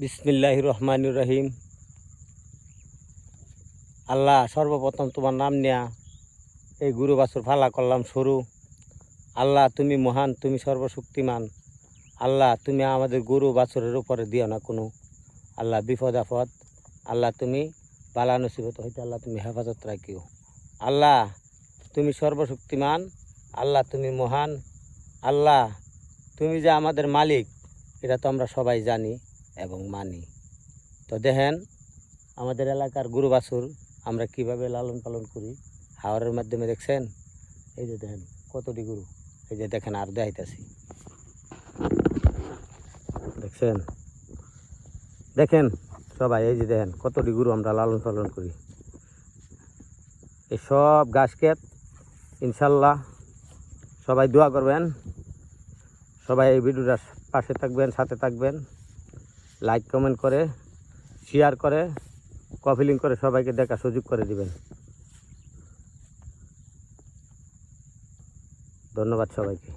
বিসমিল্লাহির রহমানির রহিম। আল্লাহ, সর্বপ্রথম তোমার নাম নেয়া এই গরু বাছুর ফালা করলাম শুরু। আল্লাহ, তুমি মহান, তুমি সর্বশক্তিমান। আল্লাহ, তুমি আমাদের গরু বাছুরের উপরে দিও না কোনো আল্লাহ বিপদ আপদ। আল্লাহ, তুমি বালা নসিবত হইতে আল্লাহ তুমি হেফাজত রাখিও। আল্লাহ, তুমি সর্বশক্তিমান। আল্লাহ, তুমি মহান। আল্লাহ, তুমি যে আমাদের মালিক এটা তো আমরা সবাই জানি এবং মানি। তো দেখেন আমাদের এলাকার গরু বাছুর আমরা কিভাবে লালন পালন করি হাওয়ারের মাধ্যমে। দেখছেন এই যে দেখেন কতটি গরু, এই যে দেখেন আর দেখাইতেছি, দেখছেন, দেখেন সবাই, এই যে দেখেন কতটি গরু আমরা লালন পালন করি। এই সব ঘাস ক্ষেত, ইনশাল্লাহ সবাই দোয়া করবেন, সবাই এই ভিডিওটার পাশে থাকবেন, সাথে থাকবেন, লাইক কমেন্ট করে শেয়ার করে কপিলিং করে সবাইকে দেখার সুযোগ করে দিবেন। ধন্যবাদ সবাইকে।